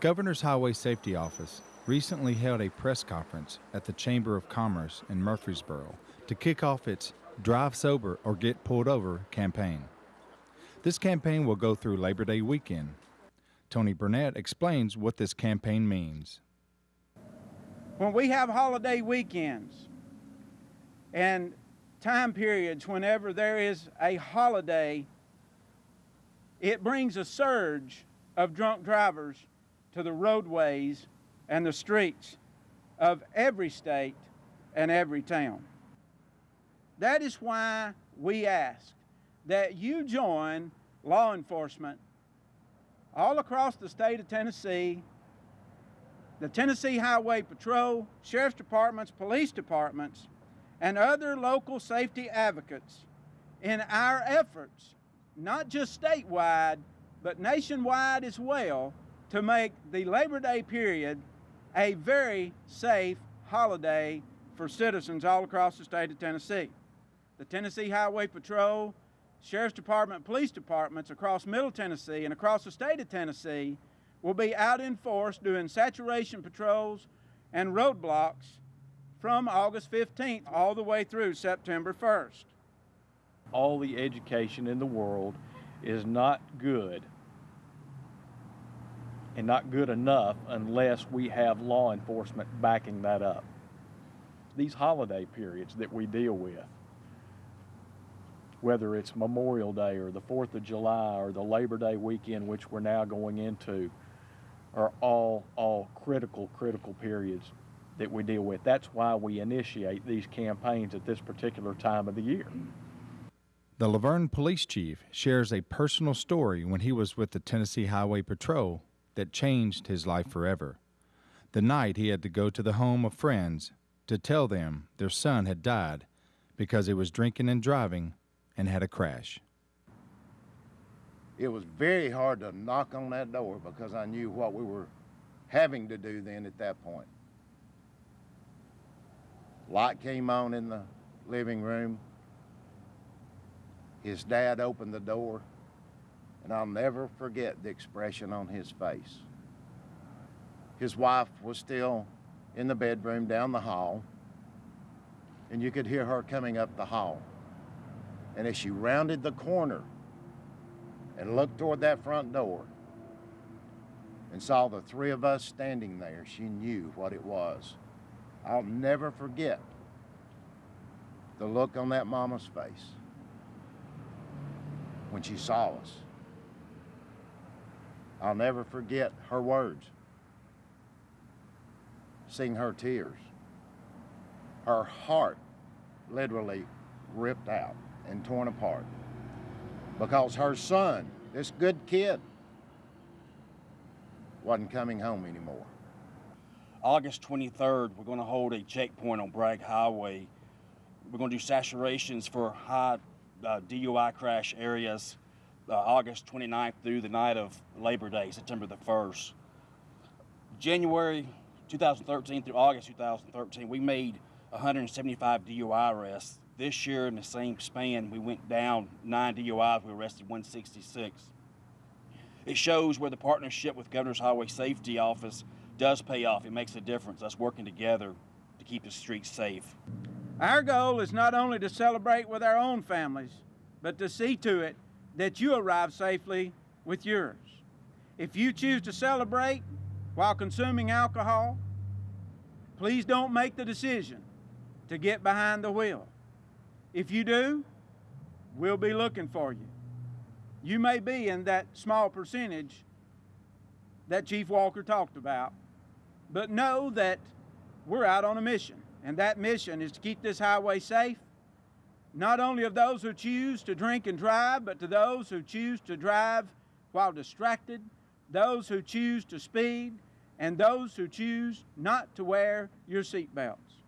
Governor's Highway Safety Office recently held a press conference at the Chamber of Commerce in Murfreesboro to kick off its Drive Sober or Get Pulled Over campaign. This campaign will go through Labor Day weekend. Tony Burnett explains what this campaign means. When we have holiday weekends and time periods whenever there is a holiday, it brings a surge of drunk drivers to the roadways and the streets of every state and every town. That is why we ask that you join law enforcement all across the state of Tennessee, the Tennessee Highway Patrol, Sheriff's Departments, Police Departments, and other local safety advocates in our efforts, not just statewide, but nationwide as well, to make the Labor Day period a very safe holiday for citizens all across the state of Tennessee. The Tennessee Highway Patrol, Sheriff's Department, Police Departments across Middle Tennessee and across the state of Tennessee will be out in force doing saturation patrols and roadblocks from August 15th all the way through September 1st. All the education in the world is not good and not good enough unless we have law enforcement backing that up. These holiday periods that we deal with, whether it's Memorial Day or the 4th of July or the Labor Day weekend, which we're now going into, are all critical periods that we deal with. That's why we initiate these campaigns at this particular time of the year. The Laverne Police Chief shares a personal story when he was with the Tennessee Highway Patrol that changed his life forever. The night he had to go to the home of friends to tell them their son had died because he was drinking and driving and had a crash. It was very hard to knock on that door because I knew what we were having to do then at that point. Light came on in the living room. His dad opened the door, and I'll never forget the expression on his face. His wife was still in the bedroom down the hall, and you could hear her coming up the hall. And as she rounded the corner and looked toward that front door and saw the three of us standing there, she knew what it was. I'll never forget the look on that mama's face when she saw us. I'll never forget her words, seeing her tears. Her heart literally ripped out and torn apart because her son, this good kid, wasn't coming home anymore. August 23rd, we're going to hold a checkpoint on Bragg Highway. We're going to do saturations for high DUI crash areas August 29th through the night of Labor Day, September the 1st. January 2013 through August 2013, we made 175 DUI arrests. This year, in the same span, we went down 9 DUIs, we arrested 166. It shows where the partnership with Governor's Highway Safety Office does pay off. It makes a difference, us working together to keep the streets safe. Our goal is not only to celebrate with our own families, but to see to it that you arrive safely with yours. If you choose to celebrate while consuming alcohol, please don't make the decision to get behind the wheel. If you do, we'll be looking for you. You may be in that small percentage that Chief Walker talked about, but know that we're out on a mission, and that mission is to keep this highway safe, not only of those who choose to drink and drive, but to those who choose to drive while distracted, those who choose to speed, and those who choose not to wear your seatbelts.